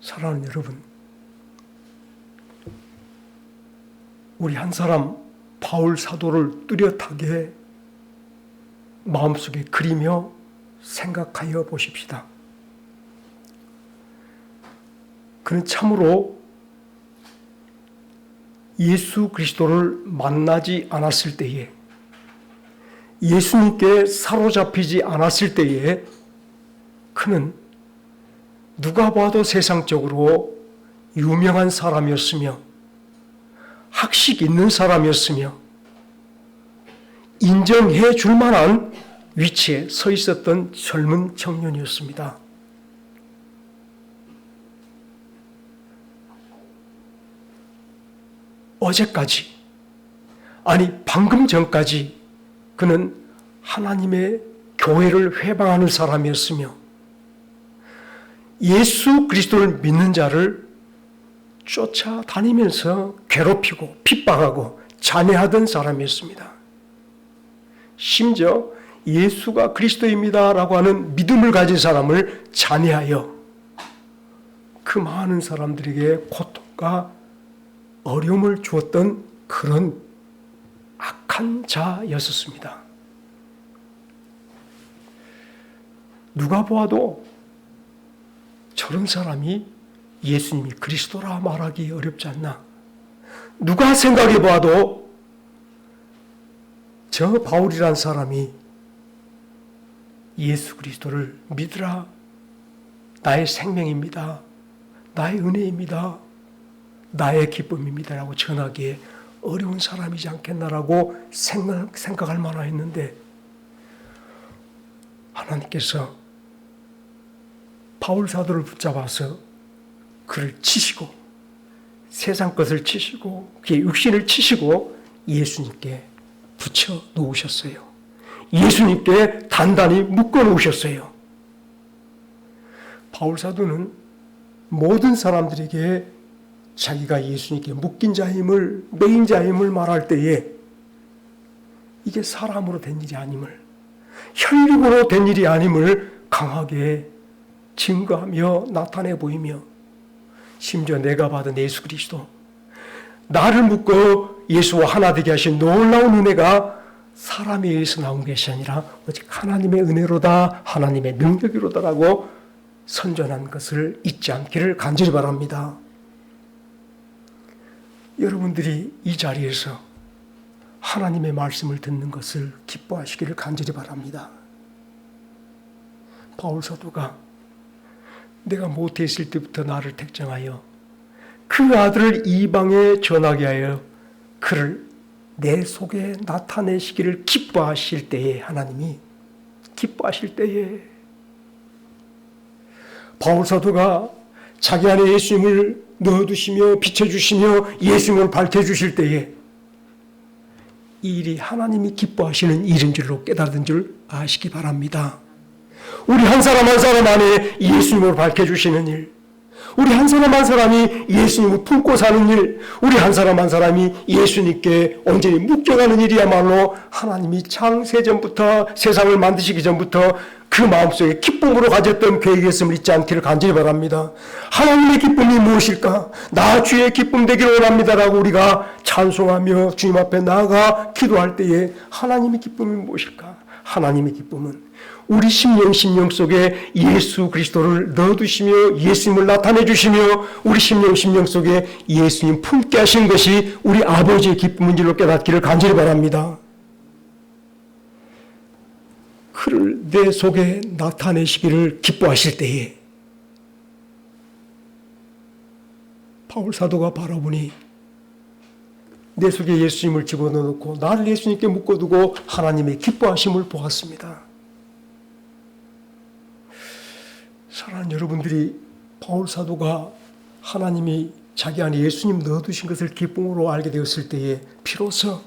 사랑하는 여러분, 우리 한 사람 바울 사도를 뚜렷하게 마음속에 그리며 생각하여 보십시다. 그는 참으로 예수 그리스도를 만나지 않았을 때에, 예수님께 사로잡히지 않았을 때에 그는 누가 봐도 세상적으로 유명한 사람이었으며 학식 있는 사람이었으며 인정해 줄 만한 위치에 서 있었던 젊은 청년이었습니다. 어제까지, 아니 방금 전까지 그는 하나님의 교회를 회방하는 사람이었으며 예수 그리스도를 믿는 자를 쫓아다니면서 괴롭히고 핍박하고 잔해하던 사람이었습니다. 심지어 예수가 그리스도입니다 라고 하는 믿음을 가진 사람을 잔해하여 그 많은 사람들에게 고통과 어려움을 주었던 그런 악한 자였었습니다. 누가 보아도 저런 사람이 예수님이 그리스도라 말하기 어렵지 않나. 누가 생각해 보아도 저 바울이란 사람이 예수 그리스도를 믿으라, 나의 생명입니다, 나의 은혜입니다, 나의 기쁨입니다 라고 전하기에 어려운 사람이지 않겠나라고 생각할 만했는데, 하나님께서 바울 사도를 붙잡아서 그를 치시고 세상 것을 치시고 그의 육신을 치시고 예수님께 붙여 놓으셨어요. 예수님께 단단히 묶어 놓으셨어요. 바울 사도는 모든 사람들에게 자기가 예수님께 묶인 자임을, 매인 자임을 말할 때에 이게 사람으로 된 일이 아님을, 혈육으로 된 일이 아님을 강하게 증거하며 나타내 보이며, 심지어 내가 받은 예수 그리스도, 나를 묶어 예수와 하나 되게 하신 놀라운 은혜가 사람에 의해서 나온 것이 아니라 오직 하나님의 은혜로다, 하나님의 능력이로다라고 선전한 것을 잊지 않기를 간절히 바랍니다. 여러분들이 이 자리에서 하나님의 말씀을 듣는 것을 기뻐하시기를 간절히 바랍니다. 바울 사도가 내가 모태있을 때부터 나를 택정하여 그 아들을 이방에 전하게 하여 그를 내 속에 나타내시기를 기뻐하실 때에, 하나님이 기뻐하실 때에 바울 사도가 자기 안에 예수님을 넣어두시며 비춰주시며 예수님을 밝혀주실 때에 이 일이 하나님이 기뻐하시는 일인 줄로 깨달은 줄 아시기 바랍니다. 우리 한 사람 한 사람 안에 예수님을 밝혀주시는 일, 우리 한 사람 한 사람이 예수님을 품고 사는 일, 우리 한 사람 한 사람이 예수님께 온전히 묶여가는 일이야말로 하나님이 창세전부터, 세상을 만드시기 전부터 그 마음속에 기쁨으로 가졌던 계획이었음을 잊지 않기를 간절히 바랍니다. 하나님의 기쁨이 무엇일까? 나 주의 기쁨 되기를 원합니다라고 우리가 찬송하며 주님 앞에 나아가 기도할 때에 하나님의 기쁨이 무엇일까? 하나님의 기쁨은 우리 심령 속에 예수 그리스도를 넣어두시며 예수님을 나타내 주시며 우리 심령 속에 예수님 품게 하신 것이 우리 아버지의 기쁨인 줄로 깨닫기를 간절히 바랍니다. 그를 내 속에 나타내시기를 기뻐하실 때에 바울 사도가 바라보니 내 속에 예수님을 집어넣고 나를 예수님께 묶어두고 하나님의 기뻐하심을 보았습니다. 사랑하는 여러분들이 바울 사도가 하나님이 자기 안에 예수님 넣어두신 것을 기쁨으로 알게 되었을 때에 비로소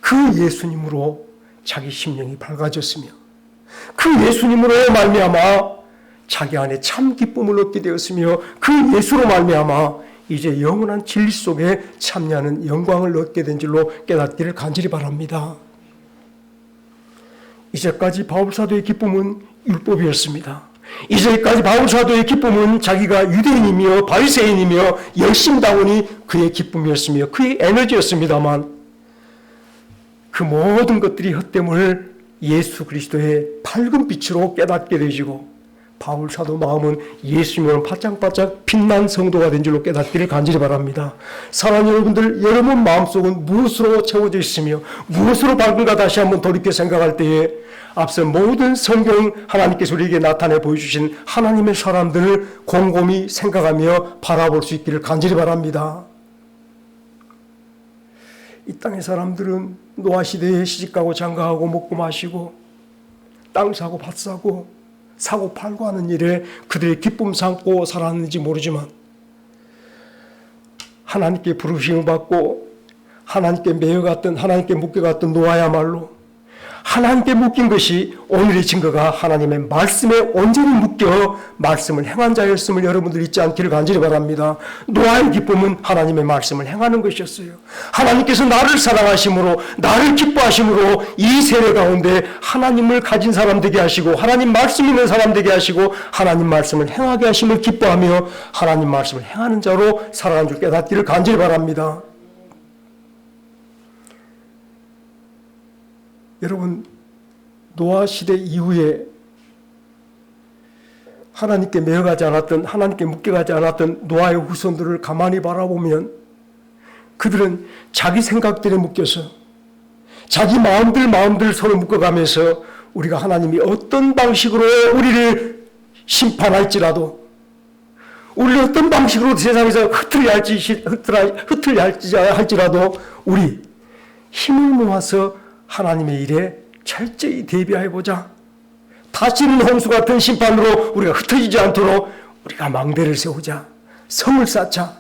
그 예수님으로 자기 심령이 밝아졌으며 그 예수님으로 말미암아 자기 안에 참 기쁨을 얻게 되었으며 그 예수로 말미암아 이제 영원한 진리 속에 참여하는 영광을 얻게 된 줄로 깨닫기를 간절히 바랍니다. 이제까지 바울 사도의 기쁨은 율법이었습니다. 이제까지 바울 사도의 기쁨은 자기가 유대인이며 바리새인이며 열심당원이 그의 기쁨이었으며 그의 에너지였습니다만 그 모든 것들이 헛됨을 예수 그리스도의 밝은 빛으로 깨닫게 되시고 바울 사도 마음은 예수님을 바짝바짝 빛난 성도가 된 줄로 깨닫기를 간절히 바랍니다. 사랑하는 여러분들, 여러분 마음속은 무엇으로 채워져 있으며 무엇으로 밝은가 다시 한번 돌이켜 생각할 때에 앞서 모든 성경 하나님께서 우리에게 나타내 보여주신 하나님의 사람들을 곰곰이 생각하며 바라볼 수 있기를 간절히 바랍니다. 이 땅의 사람들은 노아 시대에 시집가고 장가하고 먹고 마시고 땅 사고 밭 사고 사고 팔고 하는 일에 그들의 기쁨 삼고 살았는지 모르지만 하나님께 부르심을 받고 하나님께 매여갔던 하나님께 묶여갔던 노아야말로 하나님께 묶인 것이 오늘의 증거가 하나님의 말씀에 온전히 묶여 말씀을 행한 자였음을 여러분들 잊지 않기를 간절히 바랍니다. 노아의 기쁨은 하나님의 말씀을 행하는 것이었어요. 하나님께서 나를 사랑하심으로 나를 기뻐하심으로 이 세례 가운데 하나님을 가진 사람 되게 하시고 하나님 말씀 있는 사람 되게 하시고 하나님 말씀을 행하게 하심을 기뻐하며 하나님 말씀을 행하는 자로 살아가는 줄 깨닫기를 간절히 바랍니다. 여러분, 노아 시대 이후에 하나님께 매여가지 않았던, 하나님께 묶여가지 않았던 노아의 후손들을 가만히 바라보면 그들은 자기 생각들에 묶여서 자기 마음들 서로 묶어가면서 우리가 하나님이 어떤 방식으로 우리를 심판할지라도 우리를 어떤 방식으로 세상에서 흩트려 할지라도 우리 힘을 모아서 하나님의 일에 철저히 대비해보자. 다시는 홍수 같은 심판으로 우리가 흩어지지 않도록 우리가 망대를 세우자. 성을 쌓자.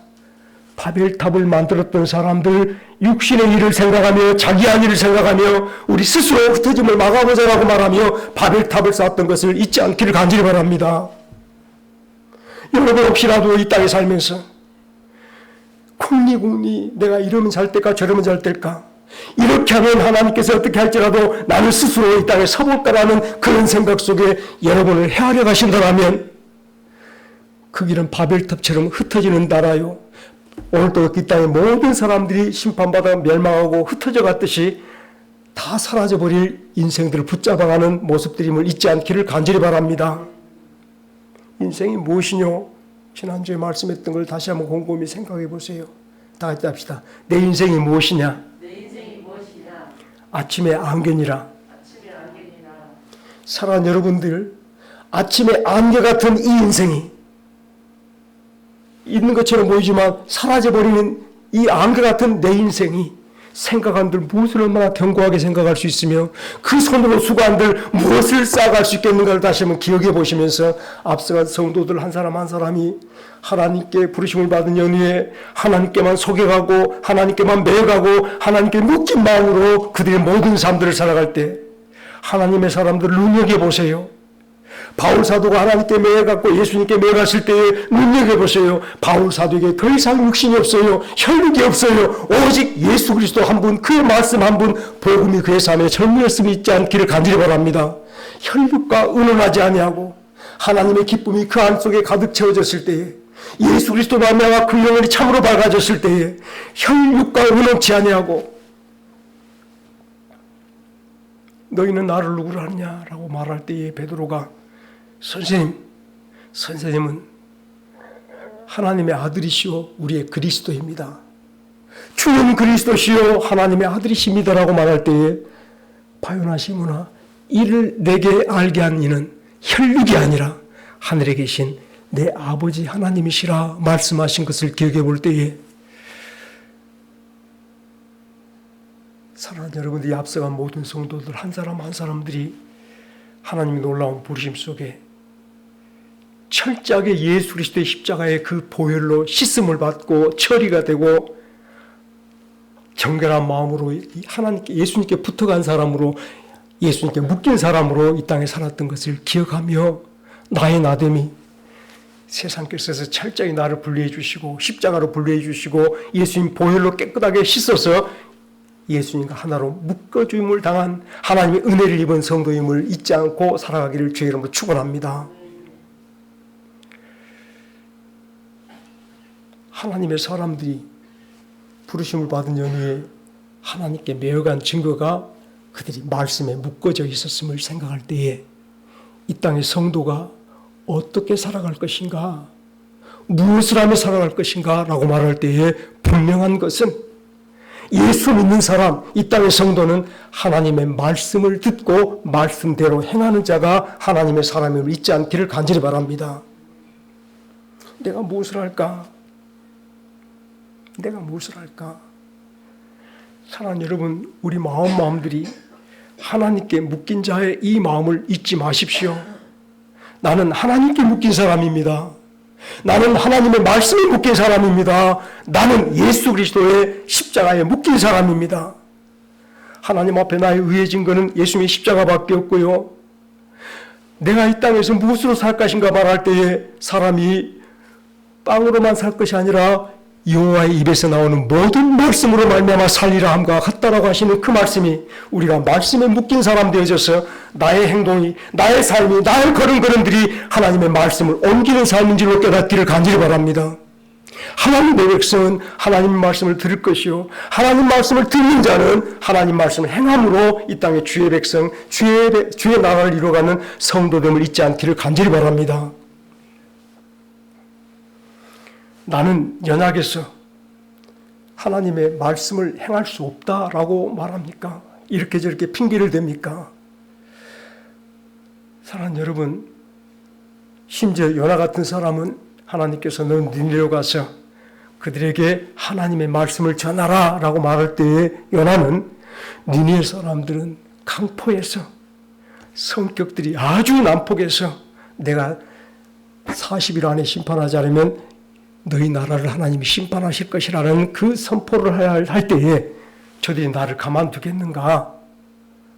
바벨탑을 만들었던 사람들 육신의 일을 생각하며 자기 한 일을 생각하며 우리 스스로 흩어짐을 막아보자라고 말하며 바벨탑을 쌓았던 것을 잊지 않기를 간절히 바랍니다. 여러분 혹시라도 이 땅에 살면서 쿵리쿵리 내가 이러면 잘 될까 저러면 잘 될까 이렇게 하면 하나님께서 어떻게 할지라도 나는 스스로 이 땅에 서볼까라는 그런 생각 속에 여러분을 헤아려 가신다면 그 길은 바벨탑처럼 흩어지는 나라요. 오늘도 이 땅의 모든 사람들이 심판받아 멸망하고 흩어져 갔듯이 다 사라져버릴 인생들을 붙잡아가는 모습들임을 잊지 않기를 간절히 바랍니다. 인생이 무엇이뇨? 지난주에 말씀했던 걸 다시 한번 곰곰이 생각해 보세요. 다 같이 합시다. 내 인생이 무엇이냐? 아침의 안개니라. 사랑하는 여러분들, 아침의 안개 같은 이 인생이 있는 것처럼 보이지만 사라져버리는 이 안개 같은 내 인생이 생각한들 무엇을 얼마나 견고하게 생각할 수 있으며 그 손으로 수고한들 무엇을 쌓아갈 수 있겠는가를 다시 한번 기억해 보시면서 앞서간 성도들 한 사람 한 사람이 하나님께 부르심을 받은 연후에 하나님께만 속여가고 하나님께만 매여가고 하나님께 묶인 마음으로 그들의 모든 삶들을 살아갈 때 하나님의 사람들을 눈여겨보세요. 바울 사도가 하나님께 매여갔고 예수님께 매여갔을 때에 눈여겨보세요. 바울 사도에게 더 이상 육신이 없어요. 혈육이 없어요. 오직 예수 그리스도 한 분, 그의 말씀 한 분, 복음이 그의 삶에 전무했음이 있지 않기를 간절히 바랍니다. 혈육과 의논하지 아니하고 하나님의 기쁨이 그 안속에 가득 채워졌을 때에 예수 그리스도 말미암아 그 영혼이 참으로 밝아졌을 때에 혈육과 의논치 아니하고 너희는 나를 누구로 하느냐라고 말할 때에 베드로가 선생님은 하나님의 아들이시오 우리의 그리스도입니다. 주는 그리스도시오 하나님의 아들이십니다라고 말할 때에 바요나 시므나 이를 내게 알게 한 이는 혈육이 아니라 하늘에 계신 내 아버지 하나님이시라 말씀하신 것을 기억해 볼 때에 사랑하는 여러분들이 앞서간 모든 성도들 한 사람 한 사람들이 하나님의 놀라운 부르심 속에 철저하게 예수 그리스도의 십자가의 그 보혈로 씻음을 받고 처리가 되고 정결한 마음으로 하나님께 예수님께 붙어간 사람으로 예수님께 묶인 사람으로 이 땅에 살았던 것을 기억하며 나의 나됨이 세상께서 철저히 나를 분리해 주시고 십자가로 분리해 주시고 예수님 보혈로 깨끗하게 씻어서 예수님과 하나로 묶어주임을 당한 하나님의 은혜를 입은 성도임을 잊지 않고 살아가기를 주의 이름으로 축원합니다. 하나님의 사람들이 부르심을 받은 연후에 하나님께 매어간 증거가 그들이 말씀에 묶어져 있었음을 생각할 때에 이 땅의 성도가 어떻게 살아갈 것인가, 무엇을 하며 살아갈 것인가 라고 말할 때에 분명한 것은 예수 믿는 사람, 이 땅의 성도는 하나님의 말씀을 듣고 말씀대로 행하는 자가 하나님의 사람임을 잊지 않기를 간절히 바랍니다. 내가 무엇을 할까? 내가 무엇을 할까? 사랑하는 여러분, 우리 마음들이 하나님께 묶인 자의 이 마음을 잊지 마십시오. 나는 하나님께 묶인 사람입니다. 나는 하나님의 말씀에 묶인 사람입니다. 나는 예수 그리스도의 십자가에 묶인 사람입니다. 하나님 앞에 나의 의의 증거는 예수님의 십자가밖에 없고요. 내가 이 땅에서 무엇으로 살 것인가 말할 때에 사람이 빵으로만 살 것이 아니라 여호와의 입에서 나오는 모든 말씀으로 말미암아 살리라 함과 같다라고 하시는 그 말씀이 우리가 말씀에 묶인 사람 되어져서 나의 행동이, 나의 삶이, 나의 걸음걸음들이 하나님의 말씀을 옮기는 삶인 줄로 깨닫기를 간절히 바랍니다. 하나님의 백성은 하나님 말씀을 들을 것이요, 하나님 말씀을 듣는 자는 하나님 말씀을 행함으로 이 땅의 주의 백성, 주의 나라를 이루어가는 성도됨을 잊지 않기를 간절히 바랍니다. 나는 연약해서 하나님의 말씀을 행할 수 없다라고 말합니까? 이렇게 저렇게 핑계를 댑니까? 사랑하는 여러분, 심지어 요나 같은 사람은 하나님께서 너 니네로 가서 그들에게 하나님의 말씀을 전하라 라고 말할 때에 요나는 니네 사람들은 강포에서 성격들이 아주 난폭해서 내가 40일 안에 심판하지 않으면 너희 나라를 하나님이 심판하실 것이라는 그 선포를 할 때에 저들이 나를 가만두겠는가?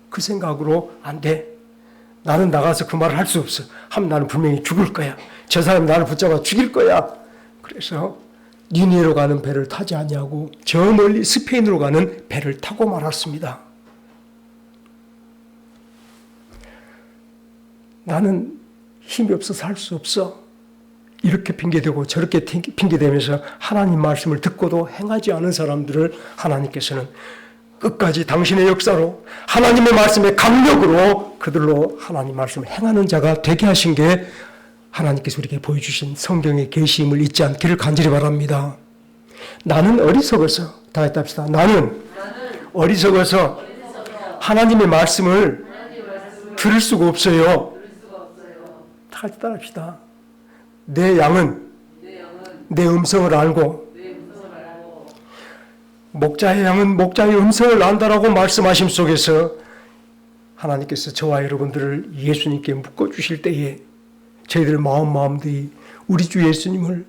그 생각으로 안 돼. 나는 나가서 그 말을 할 수 없어. 하면 나는 분명히 죽을 거야. 저 사람이 나를 붙잡아 죽일 거야. 그래서 니네로 가는 배를 타지 아니하고 저 멀리 스페인으로 가는 배를 타고 말았습니다. 나는 힘이 없어서 할 수 없어. 이렇게 핑계대고 저렇게 핑계대면서 하나님 말씀을 듣고도 행하지 않은 사람들을 하나님께서는 끝까지 당신의 역사로 하나님의 말씀의 강력으로 그들로 하나님 말씀을 행하는 자가 되게 하신 게 하나님께서 우리에게 보여주신 성경의 계시임을 잊지 않기를 간절히 바랍니다. 나는 어리석어서, 다 했다 합시다. 나는 어리석어서 하나님의 말씀을 들을 수가 없어요. 다 했다 합시다. 내 양은 내 음성을 알고 목자의 양은 목자의 음성을 안다라고 말씀하심 속에서 하나님께서 저와 여러분들을 예수님께 묶어주실 때에 저희들 마음들이 우리 주 예수님을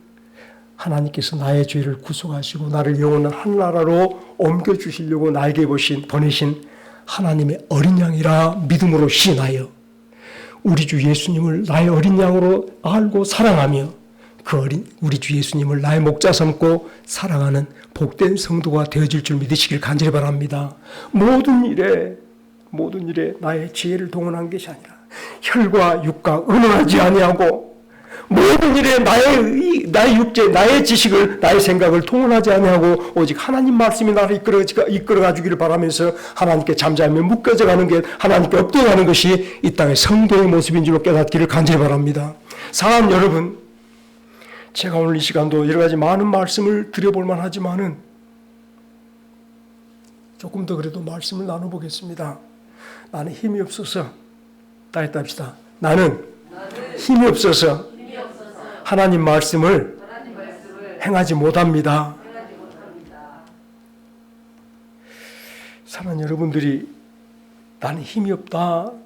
하나님께서 나의 죄를 구속하시고 나를 영원한 한나라로 옮겨주시려고 나에게 보내신 하나님의 어린 양이라 믿음으로 신하여 우리 주 예수님을 나의 어린 양으로 알고 사랑하며 우리 주 예수님을 나의 목자 삼고 사랑하는 복된 성도가 되어질 줄 믿으시길 간절히 바랍니다. 모든 일에 나의 지혜를 동원한 것이 아니라 혈과 육과 의논하지 아니하고 모든 일에 나의 육체, 나의 지식을, 나의 생각을 동원하지 아니하고 오직 하나님 말씀이 나를 이끌어가 주기를 바라면서 하나님께 잠잠히 묶여져 가는 게 하나님께 엎드려가는 것이 이 땅의 성도의 모습인 줄로 깨닫기를 간절히 바랍니다. 사랑하는 여러분, 제가 오늘 이 시간도 여러 가지 많은 말씀을 드려볼 만하지만은 조금 더 그래도 말씀을 나눠보겠습니다. 나는 힘이 없어서, 다 했다 합시다. 나는 힘이 없어서 하나님 말씀을 행하지 못합니다. 사랑하는 여러분들이 나는 힘이 없다라고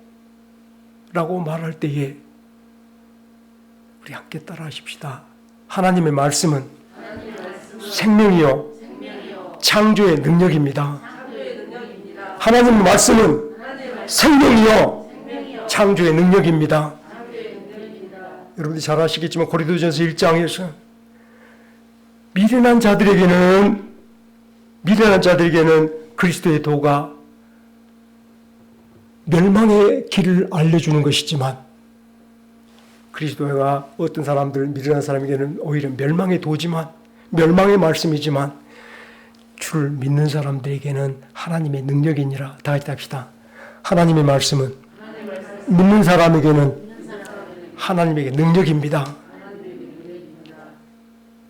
말할 때에 우리 함께 따라 하십시다. 하나님의 말씀은 생명이요 창조의 능력입니다. 하나님의 말씀은 생명이요 창조의 능력입니다. 여러분들이 잘 아시겠지만 고린도전서 1장에서 미련한 자들에게는 그리스도의 도가 멸망의 길을 알려주는 것이지만 그리스도가 어떤 사람들, 미련한 사람에게는 오히려 멸망의 도지만 멸망의 말씀이지만 주를 믿는 사람들에게는 하나님의 능력이니라. 다 같이 합시다. 하나님의 말씀은 믿는 사람에게는 하나님에게 능력입니다.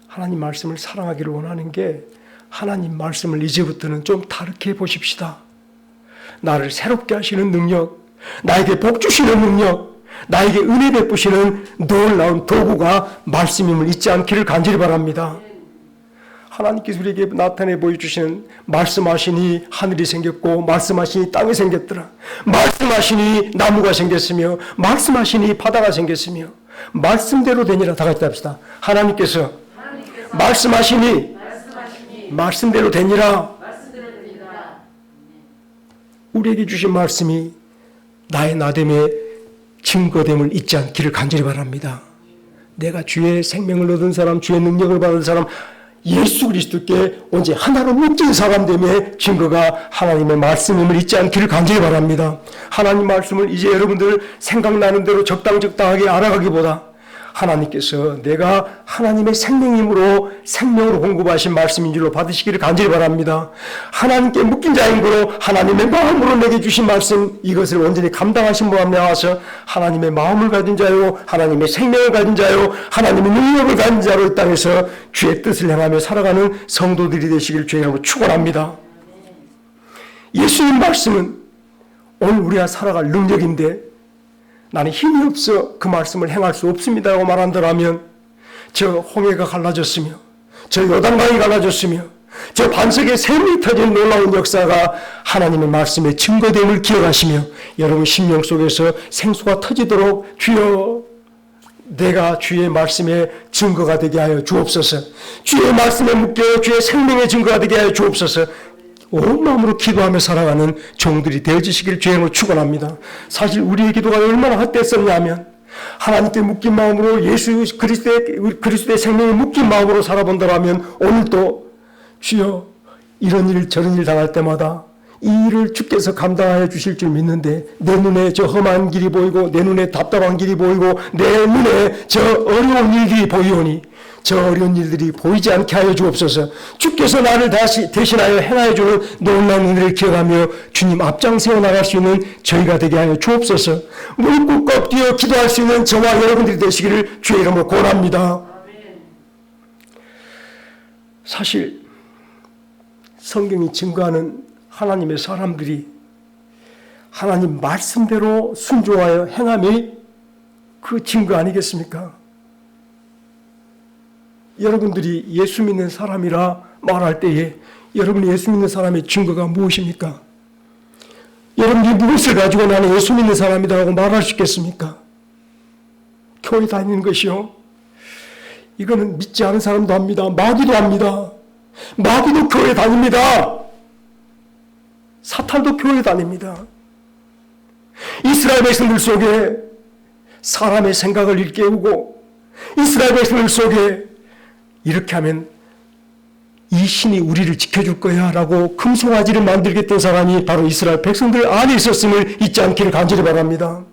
하나님 말씀을 사랑하기를 원하는 게 하나님 말씀을 이제부터는 좀 다르게 보십시다. 나를 새롭게 하시는 능력, 나에게 복 주시는 능력, 나에게 은혜 베푸시는 놀라운 도구가 말씀임을 잊지 않기를 간절히 바랍니다. 하나님께서 우리에게 나타내 보여주시는 말씀하시니 하늘이 생겼고 말씀하시니 땅이 생겼더라. 말씀하시니 나무가 생겼으며 말씀하시니 바다가 생겼으며 말씀대로 되니라. 다 같이 합시다. 하나님께서 말씀하시니 말씀대로 되니라. 우리에게 주신 말씀이 나의 나됨의 증거됨을 잊지 않기를 간절히 바랍니다. 내가 주의 생명을 얻은 사람, 주의 능력을 받은 사람, 예수 그리스도께 언제 하나로 묶인 사람됨의 증거가 하나님의 말씀임을 잊지 않기를 간절히 바랍니다. 하나님 말씀을 이제 여러분들 생각나는 대로 적당하게 알아가기보다 하나님께서 내가 하나님의 생명으로 공급하신 말씀인 줄로 받으시기를 간절히 바랍니다. 하나님께 묶인 자인 거로 하나님의 마음으로 내게 주신 말씀, 이것을 온전히 감당하신 분 앞에 나와서 하나님의 마음을 가진 자요, 하나님의 생명을 가진 자요, 하나님의 능력을 가진 자로 이 땅에서 주의 뜻을 행하며 살아가는 성도들이 되시기를 주의 이름으로 축원합니다. 예수님 말씀은 오늘 우리가 살아갈 능력인데 나는 힘이 없어 그 말씀을 행할 수 없습니다라고 말한다면 저 홍해가 갈라졌으며 저 요단강이 갈라졌으며 저 반석에 샘이 터진 놀라운 역사가 하나님의 말씀의 증거됨을 기억하시며 여러분 심령 속에서 생수가 터지도록 주여 내가 주의 말씀의 증거가 되게 하여 주옵소서. 주의 말씀에 묶여 주의 생명의 증거가 되게 하여 주옵소서. 온 마음으로 기도하며 살아가는 종들이 되어지시길 주님으로 축원합니다. 사실 우리의 기도가 얼마나 헛됐었냐면 하나님께 묶인 마음으로 예수 그리스도의 생명에 묶인 마음으로 살아본다면 오늘도 주여 이런 일 저런 일 당할 때마다 이 일을 주께서 감당하여 주실 줄 믿는데 내 눈에 저 험한 길이 보이고 내 눈에 답답한 길이 보이고 내 눈에 저 어려운 일들이 보이오니 저 어려운 일들이 보이지 않게 하여 주옵소서. 주께서 나를 다시 대신하여 행하여 주는 놀라운 은혜를 기억하며 주님 앞장세워 나갈 수 있는 저희가 되게 하여 주옵소서. 무릎 꿇고 뛰어 기도할 수 있는 저와 여러분들이 되시기를 주의 이름으로 권합니다. 사실 성경이 증거하는 하나님의 사람들이 하나님 말씀대로 순종하여 행함이 그 증거 아니겠습니까? 여러분들이 예수 믿는 사람이라 말할 때에 여러분이 예수 믿는 사람의 증거가 무엇입니까? 여러분들이 무엇을 가지고 나는 예수 믿는 사람이라고 말할 수 있겠습니까? 교회 다니는 것이요. 이거는 믿지 않은 사람도 합니다. 마귀도 합니다. 마귀도 교회 다닙니다. 사탄도 교회 다닙니다. 이스라엘 백성들 속에 사람의 생각을 일깨우고 이스라엘 백성들 속에 이렇게 하면 이 신이 우리를 지켜줄 거야 라고 금송아지를 만들겠다는 사람이 바로 이스라엘 백성들 안에 있었음을 잊지 않기를 간절히 바랍니다.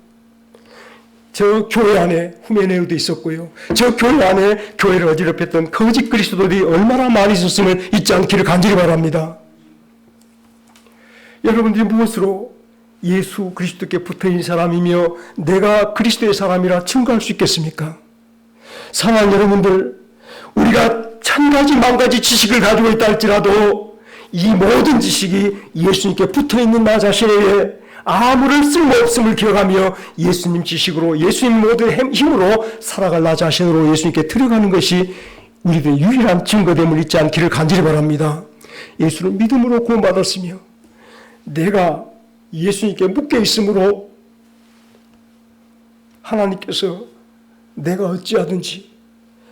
저 교회 안에 후메네오도 있었고요. 저 교회 안에 교회를 어지럽혔던 거짓 그리스도들이 얼마나 많이 있었음을 잊지 않기를 간절히 바랍니다. 여러분들이 무엇으로 예수 그리스도께 붙어있는 사람이며 내가 그리스도의 사람이라 증거할 수 있겠습니까? 사랑하는 여러분들, 우리가 천가지 만가지 지식을 가지고 있다 할지라도 이 모든 지식이 예수님께 붙어있는 나 자신에게 아무런 쓸모없음을 기억하며 예수님 지식으로 예수님 모든 힘으로 살아갈 나 자신으로 예수님께 들어가는 것이 우리들의 유일한 증거됨을 잊지 않기를 간절히 바랍니다. 예수를 믿음으로 구원받았으며 내가 예수님께 묶여 있으므로 하나님께서 내가 어찌하든지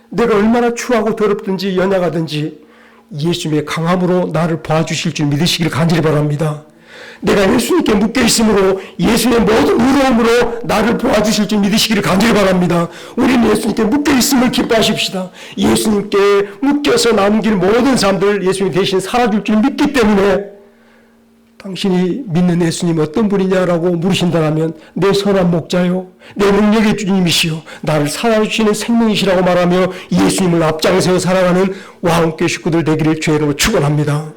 내가 얼마나 추하고 더럽든지 연약하든지 예수님의 강함으로 나를 봐주실 줄 믿으시기를 간절히 바랍니다. 내가 예수님께 묶여 있으므로 예수의 모든 의로움으로 나를 도와주실 줄 믿으시기를 간절히 바랍니다. 우리는 예수님께 묶여 있음을 기뻐하십시다. 예수님께 묶여서 남길 모든 사람들 예수님 대신 살아줄 줄 믿기 때문에 당신이 믿는 예수님 어떤 분이냐라고 물으신다면 내 선한 목자요, 내 능력의 주님이시요, 나를 살아주시는 생명이시라고 말하며 예수님을 앞장세워 살아가는 왕께 식구들 되기를 주의로 축원합니다.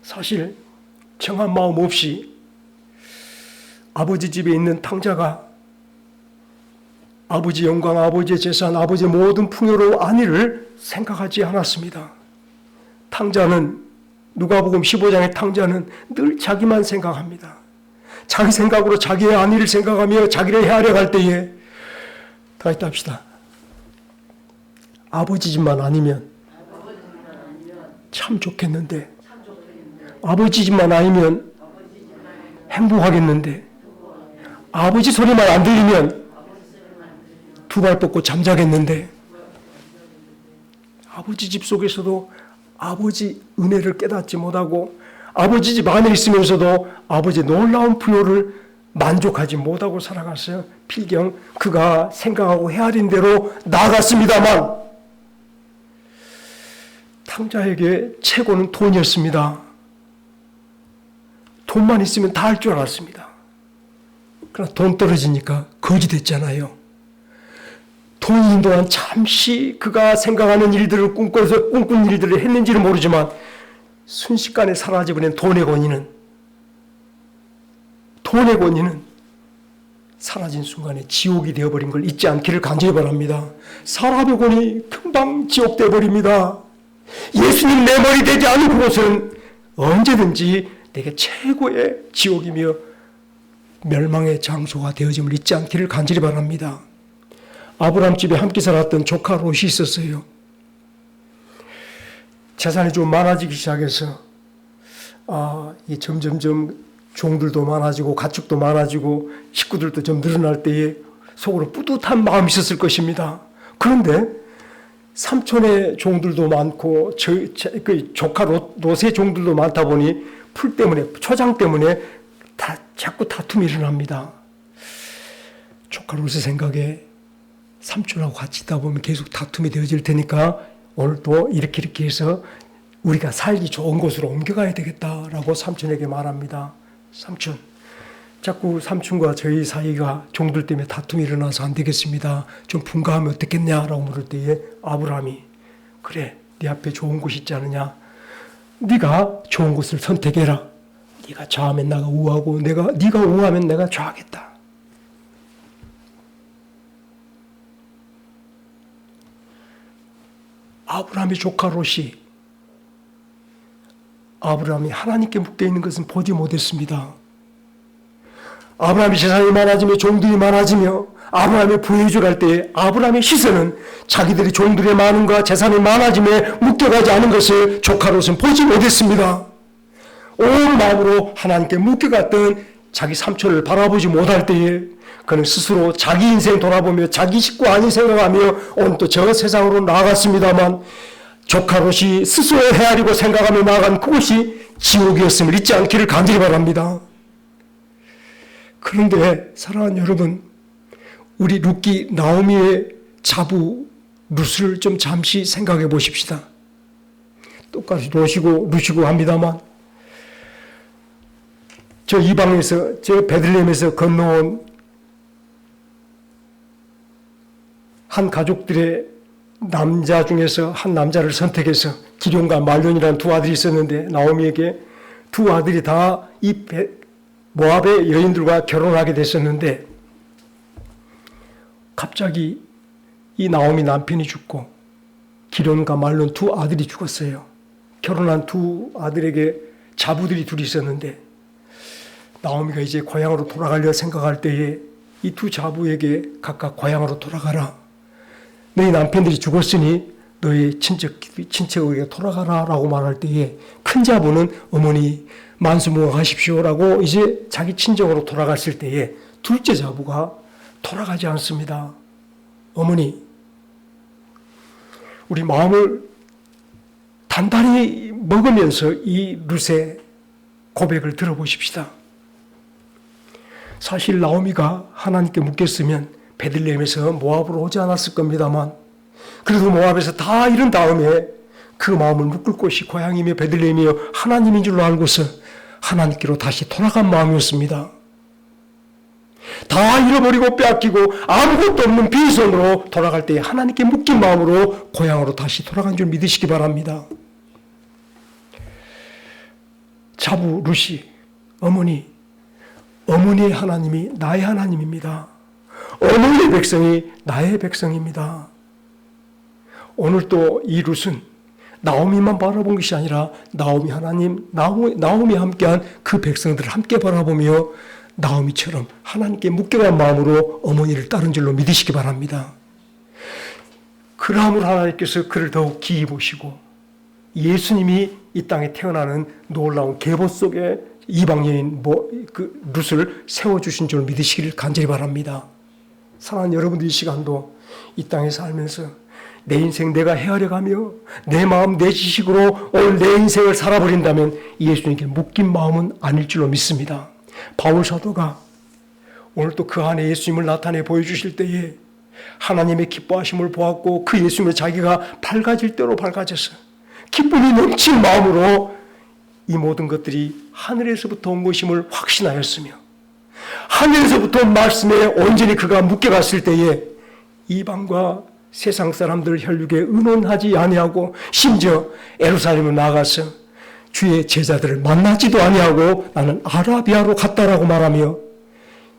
사실 정한 마음 없이 아버지 집에 있는 탕자가 아버지 영광, 아버지의 재산, 아버지의 모든 풍요로운 안위를 생각하지 않았습니다. 탕자는 누가복음 15장의 탕자는 늘 자기만 생각합니다. 자기 생각으로 자기의 안위를 생각하며 자기를 헤아려 갈 때에 다시 합시다. 아버지 집만 아니면 참 좋겠는데, 아버지 집만 아니면 행복하겠는데, 아버지 소리만 안 들리면 두 발 뻗고 잠자겠는데, 아버지 집 속에서도 아버지 은혜를 깨닫지 못하고 아버지 집 안에 있으면서도 아버지의 놀라운 부요를 만족하지 못하고 살아갔어요. 필경 그가 생각하고 헤아린 대로 나아갔습니다만 탕자에게 최고는 돈이었습니다. 돈만 있으면 다 할 줄 알았습니다. 그러나 돈 떨어지니까 거지 됐잖아요. 돈 있는 동안 잠시 그가 생각하는 일들을 꿈꾼 일들을 했는지는 모르지만 순식간에 사라져버린 돈의 권위는 사라진 순간에 지옥이 되어버린 걸 잊지 않기를 간절히 바랍니다. 사람의 권위 금방 지옥 되어버립니다. 예수님 내 머리 되지 않은 그곳은 언제든지 내게 최고의 지옥이며 멸망의 장소가 되어짐을 잊지 않기를 간절히 바랍니다. 아브라함 집에 함께 살았던 조카 롯이 있었어요. 재산이 좀 많아지기 시작해서 점점점 종들도 많아지고 가축도 많아지고 식구들도 좀 늘어날 때에 속으로 뿌듯한 마음이 있었을 것입니다. 그런데 삼촌의 종들도 많고 조카 롯의 종들도 많다 보니 풀 때문에, 초장 때문에 자꾸 다툼이 일어납니다. 조카 롯의 생각에 삼촌하고 같이 있다 보면 계속 다툼이 되어질 테니까 오늘도 이렇게 해서 우리가 살기 좋은 곳으로 옮겨가야 되겠다라고 삼촌에게 말합니다. 삼촌, 자꾸 삼촌과 저희 사이가 종들 때문에 다툼이 일어나서 안 되겠습니다. 좀 분가하면 어떻겠냐라고 물을 때에 아브라함이 그래, 네 앞에 좋은 곳이 있지 않느냐. 네가 좋은 곳을 선택해라. 네가 좌하면 내가 우하고 네가 우하면 내가 좌하겠다. 아브라함의 조카 롯이 아브라함이 하나님께 묶여 있는 것은 보지 못했습니다. 아브라함이 재산이 많아지며 종들이 많아지며 아브라함이 부유해져갈 때 아브라함의 시선은 자기들이 종들의 많음과 재산이 많아짐에 묶여가지 않은 것을 조카 롯은 보지 못했습니다. 온 마음으로 하나님께 묶여갔던 자기 삼촌을 바라보지 못할 때에 그는 스스로 자기 인생 돌아보며 자기 식구 아닌 생각하며 오늘 또 저 세상으로 나아갔습니다만 조카 롯이 스스로 헤아리고 생각하며 나아간 그곳이 지옥이었음을 잊지 않기를 간절히 바랍니다. 그런데 사랑하는 여러분, 우리 룻기 나오미의 자부 룻을 좀 잠시 생각해 보십시다. 똑같이 룻이고 합니다만 저 이방에서 저 베들레헴에서 건너온 한 가족들의 남자 중에서 한 남자를 선택해서 기럯과 말론이라는 두 아들이 있었는데 나오미에게 두 아들이 다 이 모압의 여인들과 결혼하게 됐었는데 갑자기 이 나오미 남편이 죽고 기럯과 말론 두 아들이 죽었어요. 결혼한 두 아들에게 자부들이 둘이 있었는데 나오미가 이제 고향으로 돌아가려 생각할 때에 이 두 자부에게 각각 고향으로 돌아가라. 너희 남편들이 죽었으니 너희 친척에게 돌아가라 라고 말할 때에 큰 자부는 어머니 만수무강하십시오 라고 이제 자기 친정으로 돌아갔을 때에 둘째 자부가 돌아가지 않습니다. 어머니, 우리 마음을 단단히 먹으면서 이 룻의 고백을 들어보십시다. 사실 나오미가 하나님께 묻겠으면 베들레헴에서 모압으로 오지 않았을 겁니다만 그래도 모압에서 다 이룬 다음에 그 마음을 묶을 곳이 고향이며 베들레헴이며 하나님인 줄로 알고서 하나님께로 다시 돌아간 마음이었습니다. 다 잃어버리고 빼앗기고 아무것도 없는 빈손으로 돌아갈 때 하나님께 묶인 마음으로 고향으로 다시 돌아간 줄 믿으시기 바랍니다. 자부 루시, 어머니의 하나님이 나의 하나님입니다. 어머니의 백성이 나의 백성입니다. 오늘 또 이 룻은 나오미만 바라본 것이 아니라 나오미 하나님, 나오미 함께한 그 백성들을 함께 바라보며 나오미처럼 하나님께 묶여간 마음으로 어머니를 따른 줄로 믿으시기 바랍니다. 그러함으로 하나님께서 그를 더욱 기이 보시고 예수님이 이 땅에 태어나는 놀라운 계보 속에 이방 여인 그 룻을 세워주신 줄 믿으시기를 간절히 바랍니다. 사랑하는 여러분들, 이 시간도 이 땅에 살면서 내 인생 내가 헤아려가며 내 마음 내 지식으로 오늘 내 인생을 살아버린다면 예수님께 묶인 마음은 아닐 줄로 믿습니다. 바울 사도가 오늘 또 그 안에 예수님을 나타내 보여주실 때에 하나님의 기뻐하심을 보았고 그 예수님을 자기가 밝아질 대로 밝아져서 기쁨이 넘친 마음으로 이 모든 것들이 하늘에서부터 온 것임을 확신하였으며 하늘에서부터 온 말씀에 온전히 그가 묶여갔을 때에 이방과 세상 사람들 혈육에 의논하지 아니하고 심지어 예루살렘으로 나가서 주의 제자들을 만나지도 아니하고 나는 아라비아로 갔다라고 말하며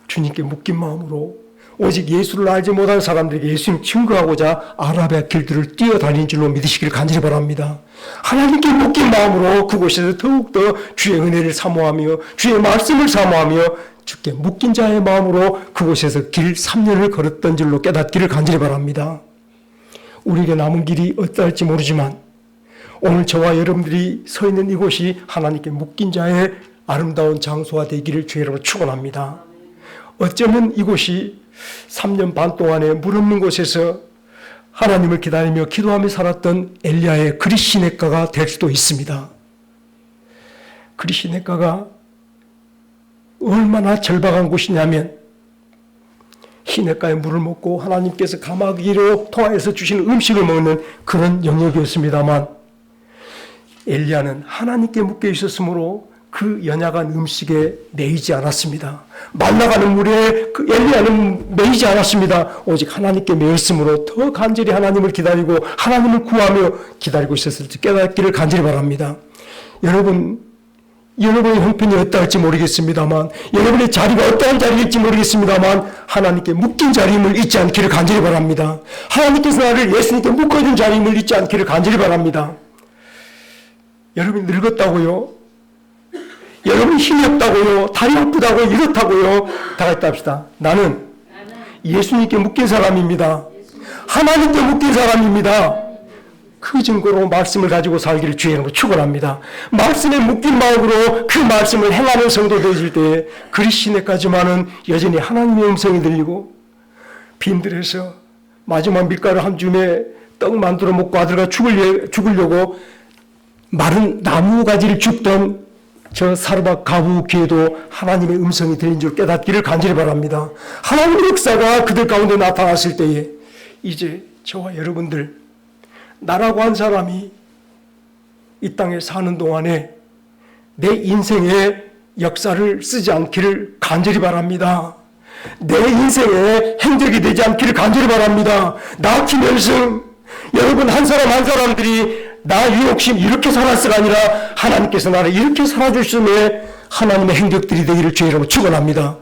주님께 묶인 마음으로 오직 예수를 알지 못한 사람들에게 예수님 증거하고자 아라비아 길들을 뛰어다닌 줄로 믿으시기를 간절히 바랍니다. 하나님께 묶인 마음으로 그곳에서 더욱더 주의 은혜를 사모하며 주의 말씀을 사모하며 주께 묶인 자의 마음으로 그곳에서 길 3년을 걸었던 줄로 깨닫기를 간절히 바랍니다. 우리에게 남은 길이 어떠할지 모르지만 오늘 저와 여러분들이 서 있는 이곳이 하나님께 묶인 자의 아름다운 장소가 되기를 주의 이름으로 축원합니다. 어쩌면 이곳이 3년 반 동안에 물 없는 곳에서 하나님을 기다리며 기도하며 살았던 엘리야의 그리시네가가 될 수도 있습니다. 그리시네가가 얼마나 절박한 곳이냐면 시냇가에 물을 먹고 하나님께서 가마귀로 통하여서 주시는 음식을 먹는 그런 영역이었습니다만 엘리야는 하나님께 묶여 있었으므로 그 연약한 음식에 매이지 않았습니다. 말라가는 물에 그 엘리야는 매이지 않았습니다. 오직 하나님께 매였으므로 더 간절히 하나님을 기다리고 하나님을 구하며 기다리고 있었을 때 깨닫기를 간절히 바랍니다. 여러분의 형편이 어떠할지 모르겠습니다만 여러분의 자리가 어떠한 자리일지 모르겠습니다만 하나님께 묶인 자리임을 잊지 않기를 간절히 바랍니다. 하나님께서 나를 예수님께 묶어준 자리임을 잊지 않기를 간절히 바랍니다. 여러분이 늙었다고요? 여러분이 힘이 없다고요? 다리 아프다고 이렇다고요? 다 같이 합시다. 나는 예수님께 묶인 사람입니다. 하나님께 묶인 사람입니다. 그 증거로 말씀을 가지고 살기를 주의 이름으로 축원합니다. 말씀에 묶인 마음으로 그 말씀을 행하는 성도 되실 때에 그리시네까지만은 여전히 하나님의 음성이 들리고 빈들에서 마지막 밀가루 한 줌에 떡 만들어 먹고 아들과 죽으려고 마른 나무 가지를 줍던 저 사르밧 가부 귀에도 하나님의 음성이 들린 줄 깨닫기를 간절히 바랍니다. 하나님의 역사가 그들 가운데 나타났을 때에 이제 저와 여러분들 나라고 한 사람이 이 땅에 사는 동안에 내 인생의 역사를 쓰지 않기를 간절히 바랍니다. 내 인생의 행적이 되지 않기를 간절히 바랍니다. 나 김현승, 여러분 한 사람 한 사람들이 나 유옥심 이렇게 살았으가 아니라 하나님께서 나를 이렇게 살아주심에 하나님의 행적들이 되기를 주의 이름으로 축원합니다.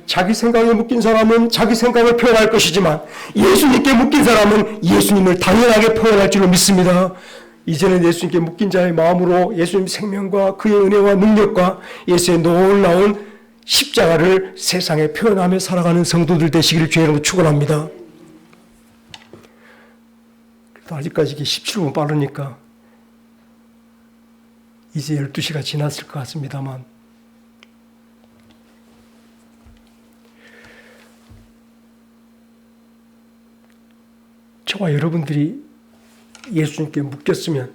자기 생각에 묶인 사람은 자기 생각을 표현할 것이지만 예수님께 묶인 사람은 예수님을 당연하게 표현할 줄로 믿습니다. 이제는 예수님께 묶인 자의 마음으로 예수님 생명과 그의 은혜와 능력과 예수의 놀라운 십자가를 세상에 표현하며 살아가는 성도들 되시기를 주의 이름으로 축원합니다. 아직까지 17분 빠르니까 이제 12시가 지났을 것 같습니다만 저와 여러분들이 예수님께 묶였으면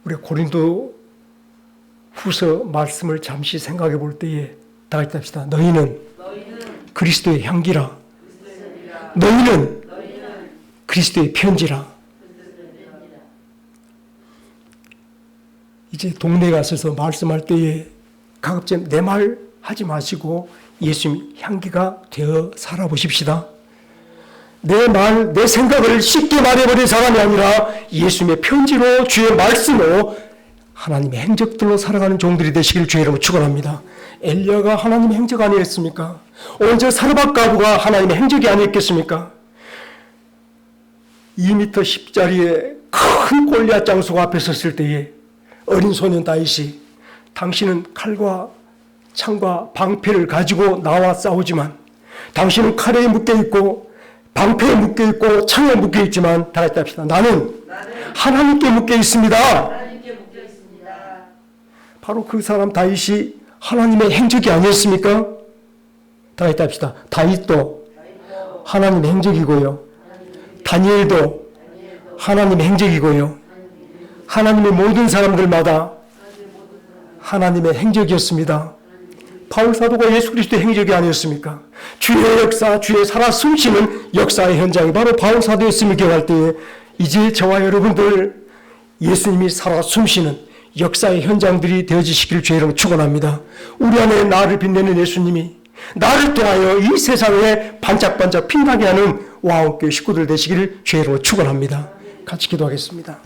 우리 고린도 후서 말씀을 잠시 생각해 볼 때에 다 같이 합시다. 너희는 그리스도의 향기라. 너희는 그리스도의 편지라. 이제 동네에 가셔서 말씀할 때에 가급적 내 말 하지 마시고 예수님 향기가 되어 살아보십시다. 내 말, 내 생각을 쉽게 말해버린 사람이 아니라 예수님의 편지로 주의 말씀으로 하나님의 행적들로 살아가는 종들이 되시길 주의 이름으로 축원합니다. 엘리야가 하나님의 행적 아니었습니까? 오늘 저 사르밧 가부가 하나님의 행적이 아니었겠습니까? 2m 10짜리의 큰 골리앗 장수가 앞에 섰을 때에 어린 소년 다윗이 당신은 칼과 창과 방패를 가지고 나와 싸우지만 당신은 칼에 묶여있고 방패에 묶여있고 창에 묶여있지만 다 같이 합시다. 나는 하나님께 묶여있습니다. 바로 그 사람 다윗이 하나님의 행적이 아니었습니까? 다 같이 합시다. 다윗도 하나님의 행적이고요. 다니엘도 하나님의 행적이고요. 하나님의 모든 사람들마다 하나님의 행적이었습니다. 바울 사도가 예수 그리스도의 행적이 아니었습니까? 주의 역사, 주의 살아 숨쉬는 역사의 현장이 바로 바울 사도였음을 기억할 때에 이제 저와 여러분들 예수님이 살아 숨쉬는 역사의 현장들이 되어지시기를 주의 이름으로 축원합니다. 우리 안에 나를 빛내는 예수님이 나를 통하여 이 세상에 반짝반짝 빛나게 하는 와우교회 식구들 되시기를 주의 이름으로 축원합니다. 같이 기도하겠습니다.